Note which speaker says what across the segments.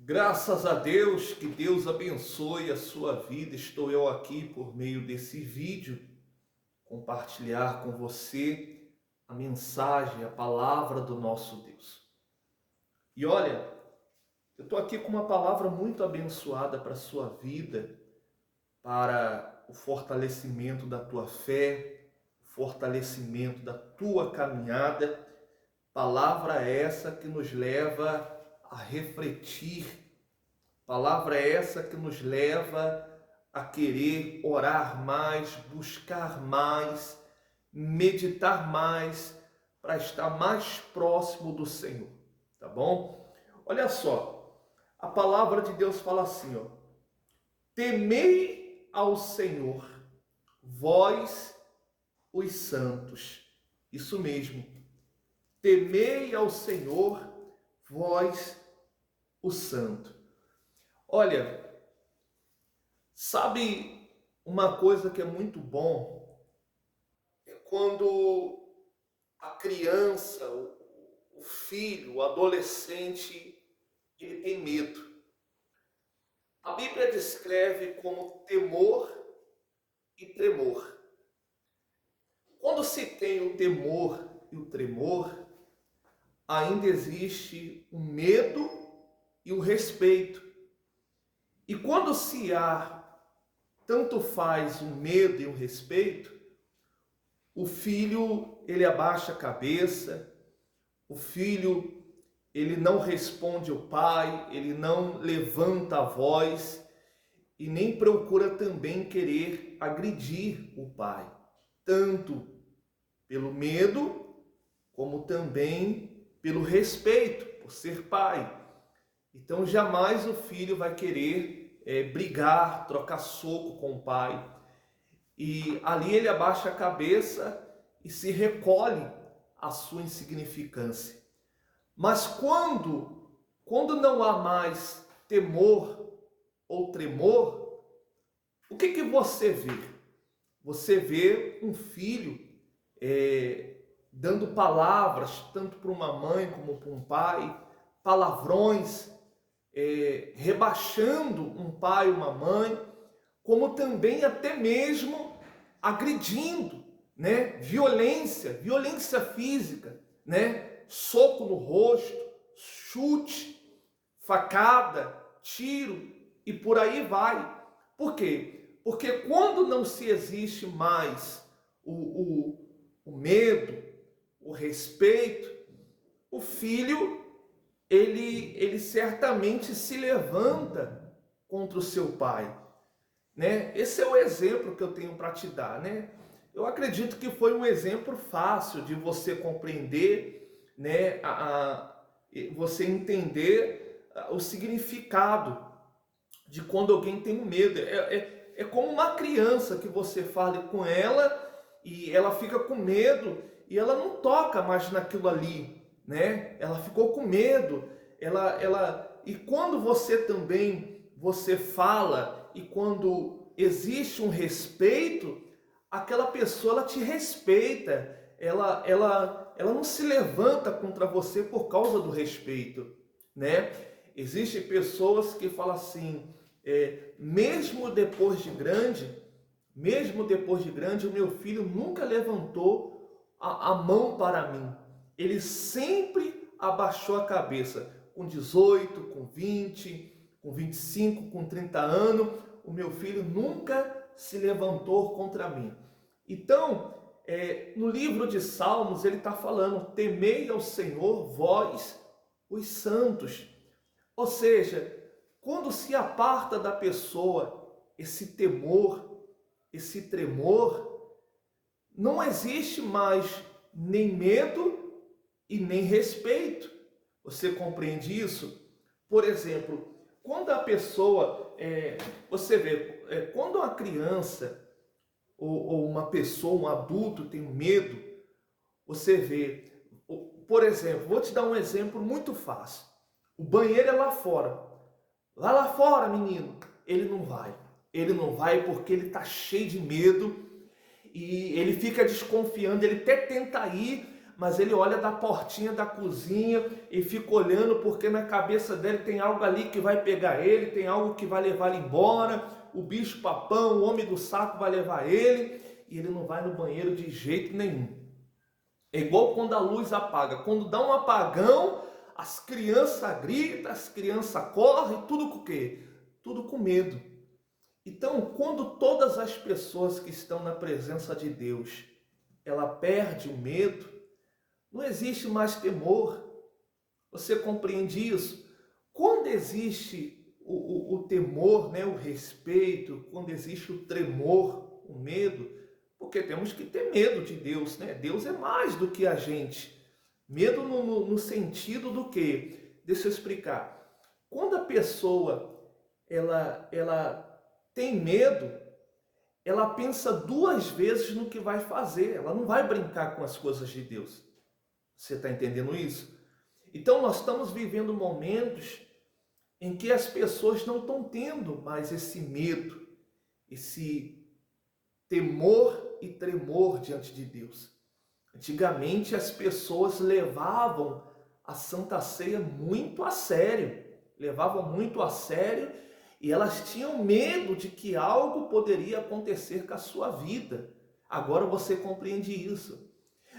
Speaker 1: Graças a Deus, que Deus abençoe a sua vida. Estou eu aqui por meio desse vídeo, compartilhar com você a mensagem, a palavra do nosso Deus. E olha, eu estou aqui com uma palavra muito abençoada para a sua vida, para o fortalecimento da tua fé, o fortalecimento da tua caminhada. Palavra essa que nos leva a refletir. Palavra essa que nos leva a querer orar mais, buscar mais, meditar mais, para estar mais próximo do Senhor, tá bom? Olha só, a palavra de Deus fala assim, ó: temei ao Senhor, vós os santos. Isso mesmo, temei ao Senhor, vós os santos. Olha, sabe uma coisa que é muito bom? É quando a criança, o filho, o adolescente, ele tem medo. A Bíblia descreve como temor e tremor. Quando se tem o temor e o tremor, ainda existe o medo e o respeito. E quando se há, tanto faz o medo e o respeito, o filho, ele abaixa a cabeça, o filho, ele não responde ao pai, ele não levanta a voz e nem procura também querer agredir o pai, tanto pelo medo, como também pelo respeito, por ser pai. Então jamais o filho vai querer brigar, trocar soco com o pai. E ali ele abaixa a cabeça e se recolhe à sua insignificância. Mas quando não há mais temor ou tremor, o que você vê? Você vê um filho dando palavras, tanto para uma mãe como para um pai, palavrões, rebaixando um pai e uma mãe, como também até mesmo agredindo, né? Violência física, né? Soco no rosto, chute, facada, tiro e por aí vai. Por quê? Porque quando não se existe mais o medo, o respeito, o filho ele certamente se levanta contra o seu pai, né? Esse é o exemplo que eu tenho para te dar, né? Eu acredito que foi um exemplo fácil de você compreender, né? Você entender o significado de quando alguém tem um medo. É como uma criança que você fale com ela e ela fica com medo e ela não toca mais naquilo ali, né? Ela ficou com medo. E quando você fala e quando existe um respeito, aquela pessoa ela te respeita. Ela não se levanta contra você por causa do respeito, né? Existem pessoas que falam assim, mesmo depois de grande, o meu filho nunca levantou a mão para mim. Ele sempre abaixou a cabeça. Com 18, com 20, com 25, com 30 anos, o meu filho nunca se levantou contra mim. Então, no livro de Salmos, ele está falando: temei ao Senhor, vós, os santos. Ou seja, quando se aparta da pessoa esse temor, esse tremor, não existe mais nem medo e nem respeito. Você compreende isso? Por exemplo, quando a pessoa, você vê, quando uma criança ou uma pessoa, um adulto tem medo, você vê, por exemplo, vou te dar um exemplo muito fácil. O banheiro é lá fora. Lá fora, menino, ele não vai. Ele não vai porque ele está cheio de medo e ele fica desconfiando, ele até tenta ir, mas ele olha da portinha da cozinha e fica olhando porque na cabeça dele tem algo ali que vai pegar ele, tem algo que vai levar ele embora, o bicho papão, o homem do saco vai levar ele e ele não vai no banheiro de jeito nenhum. É igual quando a luz apaga, quando dá um apagão, as crianças gritam, as crianças correm, tudo com o quê? Tudo com medo. Então, quando todas as pessoas que estão na presença de Deus, ela perde o medo, não existe mais temor. Você compreende isso? Quando existe o temor, né, o respeito, quando existe o tremor, o medo, porque temos que ter medo de Deus, né? Deus é mais do que a gente. Medo no sentido do quê? Deixa eu explicar. Quando a pessoa ela tem medo, ela pensa duas vezes no que vai fazer. Ela não vai brincar com as coisas de Deus. Você está entendendo isso? Então nós estamos vivendo momentos em que as pessoas não estão tendo mais esse medo, esse temor e tremor diante de Deus. Antigamente as pessoas levavam a Santa Ceia muito a sério. Levavam muito a sério e elas tinham medo de que algo poderia acontecer com a sua vida. Agora você compreende isso.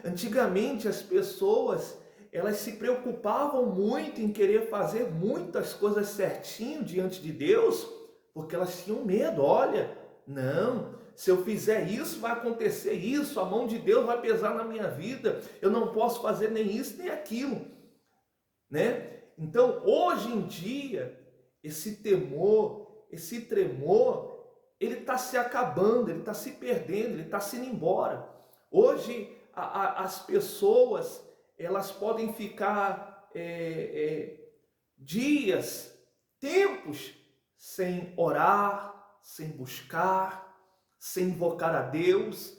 Speaker 1: Antigamente as pessoas, elas se preocupavam muito em querer fazer muitas coisas certinho diante de Deus, porque elas tinham medo. Olha, não, se eu fizer isso, vai acontecer isso, a mão de Deus vai pesar na minha vida, eu não posso fazer nem isso nem aquilo, né? Então, hoje em dia, esse temor, esse tremor, ele está se acabando, ele está se perdendo, ele está se indo embora. Hoje, as pessoas, elas podem ficar dias, tempos, sem orar, sem buscar, sem invocar a Deus,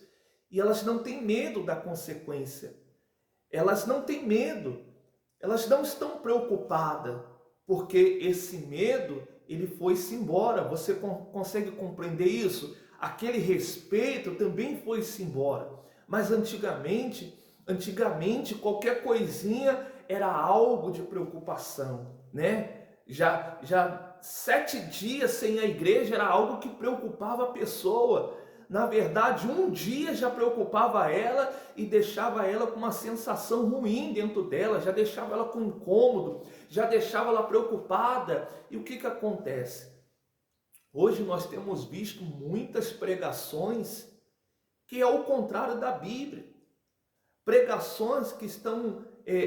Speaker 1: e elas não têm medo da consequência. Elas não têm medo, elas não estão preocupadas, porque esse medo, ele foi-se embora. Você consegue compreender isso? Aquele respeito também foi-se embora. Mas antigamente qualquer coisinha era algo de preocupação, né? Já 7 dias sem a igreja era algo que preocupava a pessoa. Na verdade, um dia já preocupava ela e deixava ela com uma sensação ruim dentro dela, já deixava ela com incômodo, já deixava ela preocupada. E o que acontece? Hoje nós temos visto muitas pregações que é o contrário da Bíblia. Pregações que estão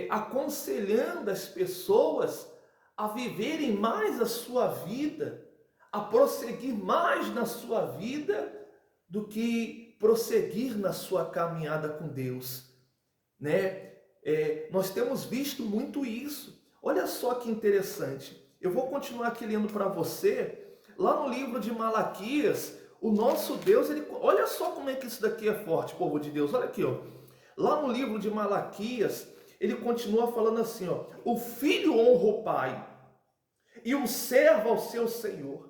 Speaker 1: aconselhando as pessoas a viverem mais a sua vida, a prosseguir mais na sua vida do que prosseguir na sua caminhada com Deus, né? Nós temos visto muito isso. Olha só que interessante. Eu vou continuar aqui lendo para você. Lá no livro de Malaquias, o nosso Deus, olha só como é que isso daqui é forte, povo de Deus. Olha aqui, ó. Lá no livro de Malaquias, ele continua falando assim, ó: o filho honra o pai e o servo ao seu senhor.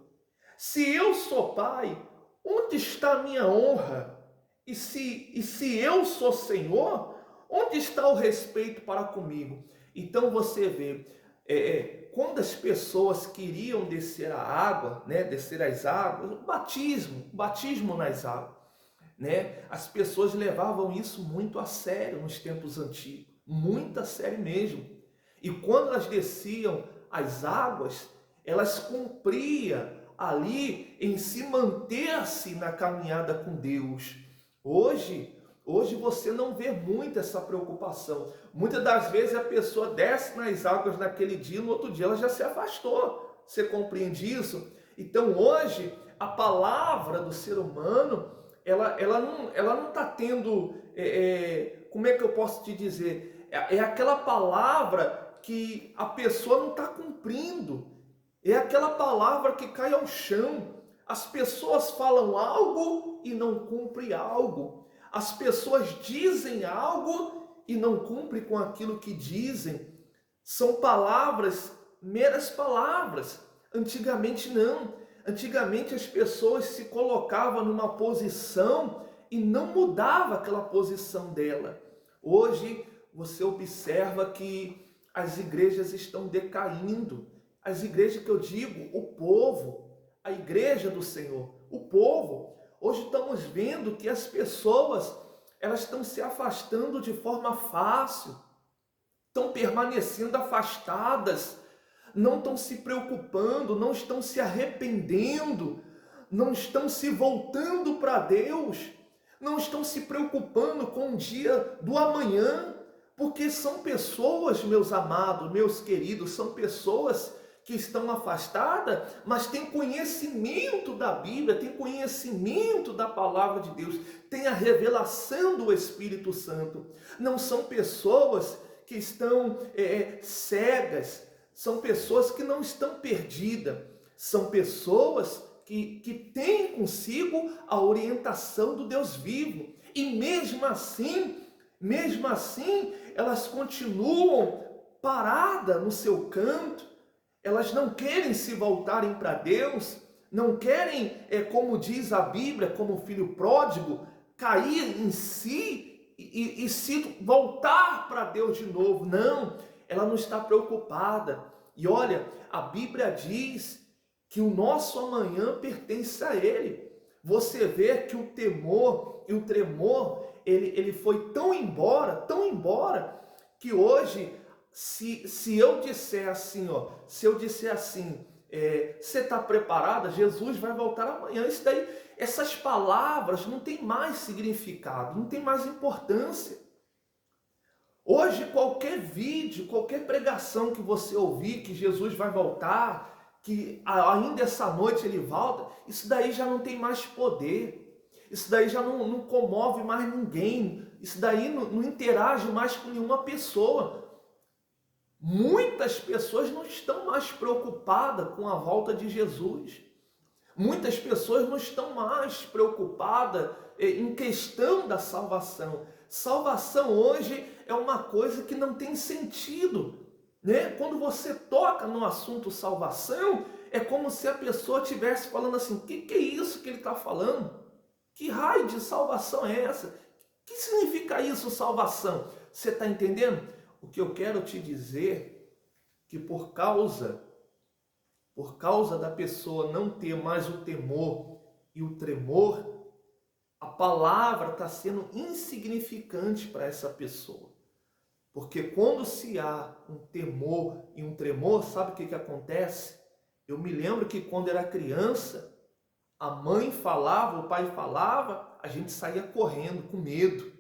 Speaker 1: Se eu sou pai, onde está a minha honra? E se eu sou senhor, onde está o respeito para comigo? Então você vê, quando as pessoas queriam descer a água, né, descer as águas, o batismo nas águas, né, as pessoas levavam isso muito a sério nos tempos antigos, muito a sério mesmo. E quando elas desciam as águas, elas cumpriam ali em se manter-se na caminhada com Deus. Hoje você não vê muito essa preocupação. Muitas das vezes a pessoa desce nas águas naquele dia, no outro dia ela já se afastou. Você compreende isso? Então hoje a palavra do ser humano, ela não está tendo, como é que eu posso te dizer? É aquela palavra que a pessoa não está cumprindo. É aquela palavra que cai ao chão. As pessoas falam algo e não cumprem algo. As pessoas dizem algo e não cumprem com aquilo que dizem. São palavras, meras palavras. Antigamente não. Antigamente as pessoas se colocavam numa posição e não mudava aquela posição dela. Hoje você observa que as igrejas estão decaindo. As igrejas que eu digo, o povo, a igreja do Senhor, o povo. Hoje estamos vendo que as pessoas, elas estão se afastando de forma fácil, estão permanecendo afastadas, não estão se preocupando, não estão se arrependendo, não estão se voltando para Deus, não estão se preocupando com o dia do amanhã, porque são pessoas, meus amados, meus queridos, são pessoas que estão afastadas, mas têm conhecimento da Bíblia, têm conhecimento da palavra de Deus, têm a revelação do Espírito Santo. Não são pessoas que estão cegas, são pessoas que não estão perdidas, são pessoas que têm consigo a orientação do Deus vivo. E mesmo assim, elas continuam paradas no seu canto, elas não querem se voltarem para Deus, não querem, como diz a Bíblia, como o filho pródigo, cair em si e se voltar para Deus de novo. Não, ela não está preocupada. E olha, a Bíblia diz que o nosso amanhã pertence a Ele. Você vê que o temor e o tremor, ele foi tão embora, que hoje, se eu disser assim, você está preparada? Jesus vai voltar amanhã. Isso daí, essas palavras não tem mais significado, não tem mais importância. Hoje, qualquer vídeo, qualquer pregação que você ouvir, que Jesus vai voltar, que ainda essa noite ele volta, isso daí já não tem mais poder, isso daí já não comove mais ninguém, isso daí não interage mais com nenhuma pessoa. Muitas pessoas não estão mais preocupadas com a volta de Jesus. Muitas pessoas não estão mais preocupadas em questão da salvação. Salvação hoje é uma coisa que não tem sentido, né? Quando você toca no assunto salvação, é como se a pessoa estivesse falando assim: o que é isso que ele está falando? Que raio de salvação é essa? O que significa isso, salvação? Você está entendendo? O que eu quero te dizer é que por causa da pessoa não ter mais o temor e o tremor, a palavra está sendo insignificante para essa pessoa. Porque quando se há um temor e um tremor, sabe o que acontece? Eu me lembro que quando era criança, a mãe falava, o pai falava, a gente saía correndo com medo.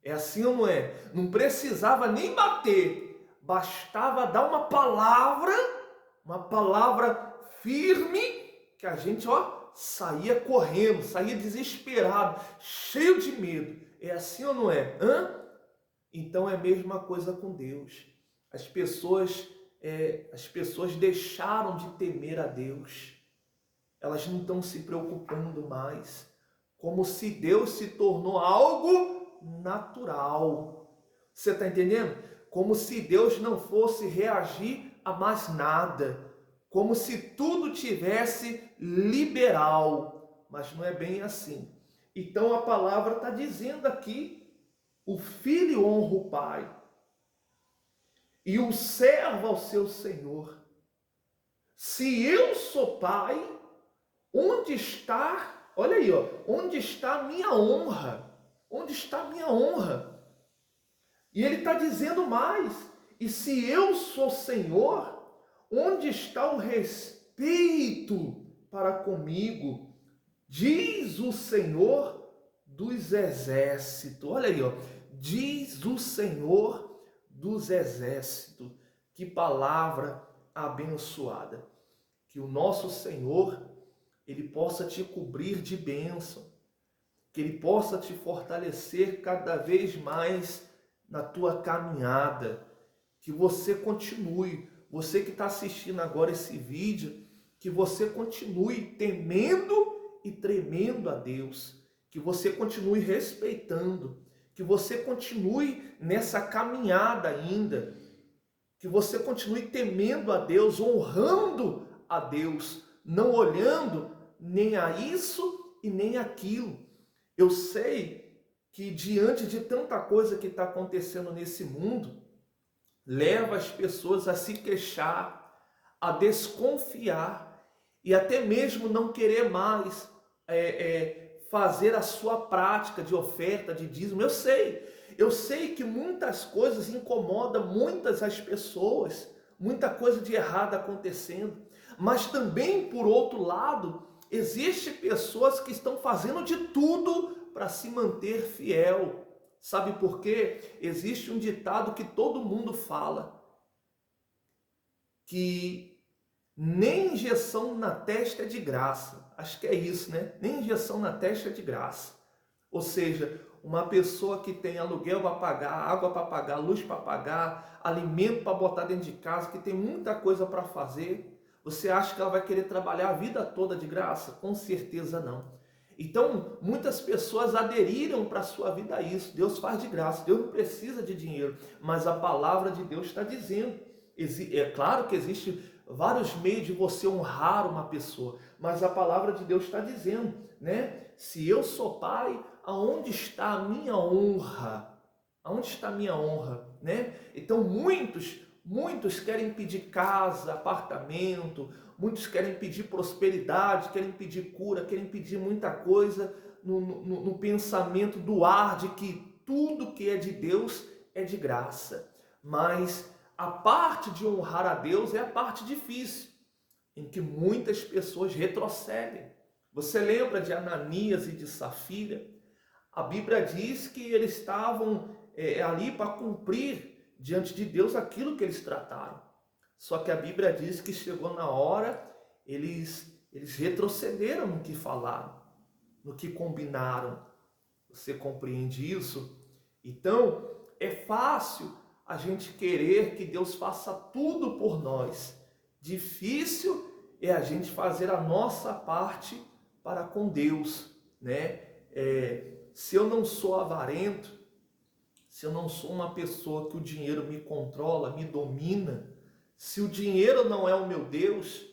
Speaker 1: É assim ou não é? Não precisava nem bater, bastava dar uma palavra firme, que a gente saía correndo, saía desesperado, cheio de medo. É assim ou não é? Então é a mesma coisa com Deus. As pessoas deixaram de temer a Deus. Elas não estão se preocupando mais. Como se Deus se tornou algo natural. Você está entendendo? Como se Deus não fosse reagir a mais nada. Como se tudo tivesse liberal. Mas não é bem assim. Então a palavra está dizendo aqui: o filho honra o pai e o servo ao seu senhor. Se eu sou pai, onde está, olha aí, onde está a minha honra? Onde está a minha honra? E ele está dizendo mais: e se eu sou Senhor, onde está o respeito para comigo? Diz o Senhor dos exércitos. Olha aí, diz o Senhor dos exércitos. Que palavra abençoada. Que o nosso Senhor, ele possa te cobrir de bênção, que ele possa te fortalecer cada vez mais na tua caminhada, que você continue, você que está assistindo agora esse vídeo, que você continue temendo e tremendo a Deus, que você continue respeitando, que você continue nessa caminhada ainda, que você continue temendo a Deus, honrando a Deus, não olhando nem a isso e nem aquilo. Eu sei que diante de tanta coisa que está acontecendo nesse mundo, leva as pessoas a se queixar, a desconfiar e até mesmo não querer mais fazer a sua prática de oferta, de dízimo. Eu sei que muitas coisas incomodam muitas as pessoas, muita coisa de errado acontecendo, mas também, por outro lado, existem pessoas que estão fazendo de tudo para se manter fiel. Sabe por quê? Existe um ditado que todo mundo fala, que nem injeção na testa é de graça. Acho que é isso, né? Nem injeção na testa é de graça. Ou seja, uma pessoa que tem aluguel para pagar, água para pagar, luz para pagar, alimento para botar dentro de casa, que tem muita coisa para fazer, você acha que ela vai querer trabalhar a vida toda de graça? Com certeza não. Então, muitas pessoas aderiram para a sua vida a isso. Deus faz de graça, Deus não precisa de dinheiro, mas a palavra de Deus está dizendo. É claro que existe vários meios de você honrar uma pessoa, mas a palavra de Deus está dizendo, né? Se eu sou pai, aonde está a minha honra? Aonde está a minha honra, né? Então muitos querem pedir casa, apartamento, muitos querem pedir prosperidade, querem pedir cura, querem pedir muita coisa no pensamento do ar de que tudo que é de Deus é de graça. Mas a parte de honrar a Deus é a parte difícil, em que muitas pessoas retrocedem. Você lembra de Ananias e de Safira? A Bíblia diz que eles estavam ali para cumprir diante de Deus aquilo que eles trataram. Só que a Bíblia diz que chegou na hora, eles retrocederam no que falaram, no que combinaram. Você compreende isso? Então, é fácil a gente querer que Deus faça tudo por nós. Difícil é a gente fazer a nossa parte para com Deus, né? Se eu não sou avarento, se eu não sou uma pessoa que o dinheiro me controla, me domina, se o dinheiro não é o meu Deus,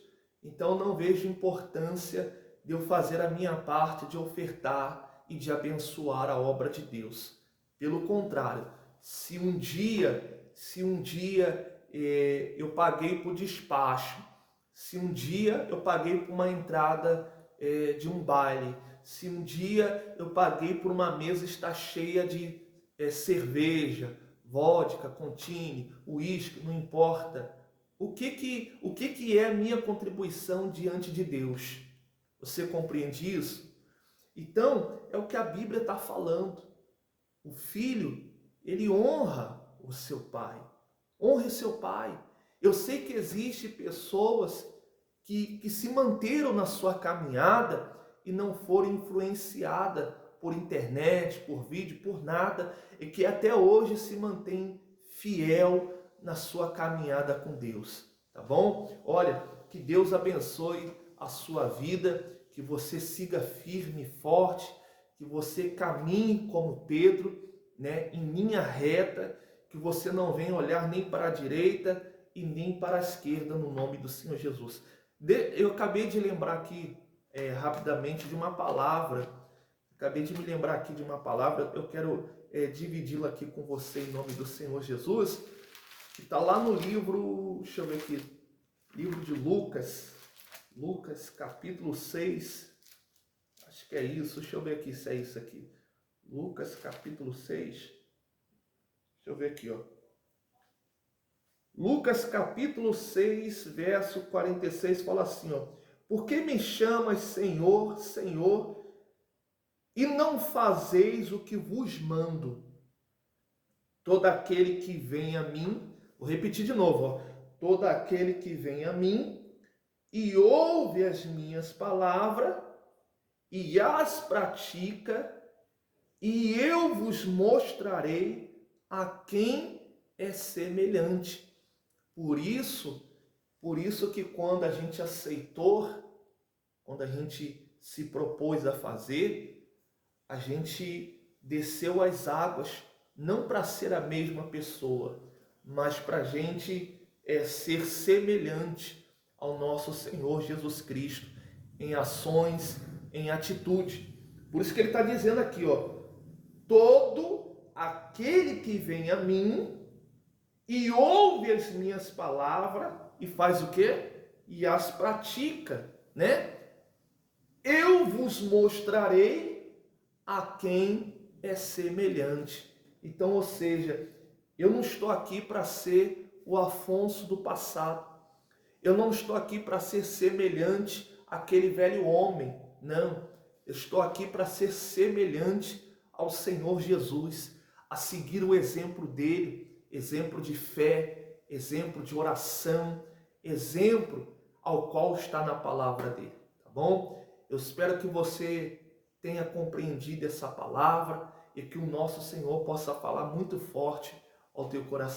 Speaker 1: então não vejo importância de eu fazer a minha parte, de ofertar e de abençoar a obra de Deus. Pelo contrário, se um dia eu paguei por despacho, se um dia eu paguei por uma entrada de um baile, se um dia eu paguei por uma mesa estar cheia de cerveja, vodka, contine, uísque, não importa. O que é a minha contribuição diante de Deus? Você compreende isso? Então, é o que a Bíblia está falando. O filho, ele honra o seu pai. Honre o seu pai. Eu sei que existem pessoas que se manteram na sua caminhada e não foram influenciadas por internet, por vídeo, por nada, e que até hoje se mantém fiel na sua caminhada com Deus, tá bom? Olha, que Deus abençoe a sua vida, que você siga firme e forte, que você caminhe como Pedro, né, em linha reta, que você não venha olhar nem para a direita e nem para a esquerda, no nome do Senhor Jesus. Eu acabei de lembrar aqui rapidamente de uma palavra, eu quero dividi-la aqui com você em nome do Senhor Jesus, que está lá no livro, deixa eu ver aqui, livro de Lucas capítulo 6, acho que é isso, deixa eu ver aqui se é isso aqui, Lucas capítulo 6, deixa eu ver aqui, ó. Lucas capítulo 6, verso 46, fala assim, ó: por que me chamas Senhor, Senhor, e não fazeis o que vos mando? Todo aquele que vem a mim, vou repetir de novo, ó, todo aquele que vem a mim e ouve as minhas palavras e as pratica, e eu vos mostrarei a quem é semelhante. Por isso que quando a gente aceitou, quando a gente se propôs a fazer, a gente desceu as águas, não para ser a mesma pessoa, mas para a gente ser semelhante ao nosso Senhor Jesus Cristo, em ações, em atitude. Por isso que ele está dizendo aqui, ó, todo aquele que vem a mim e ouve as minhas palavras e faz o quê? E as pratica, né? Eu vos mostrarei a quem é semelhante. Então, ou seja, eu não estou aqui para ser o Afonso do passado. Eu não estou aqui para ser semelhante àquele velho homem. Não. Eu estou aqui para ser semelhante ao Senhor Jesus, a seguir o exemplo dele, exemplo de fé, exemplo de oração, exemplo ao qual está na palavra dele, tá bom? Eu espero que você tenha compreendido essa palavra e que o nosso Senhor possa falar muito forte ao teu coração.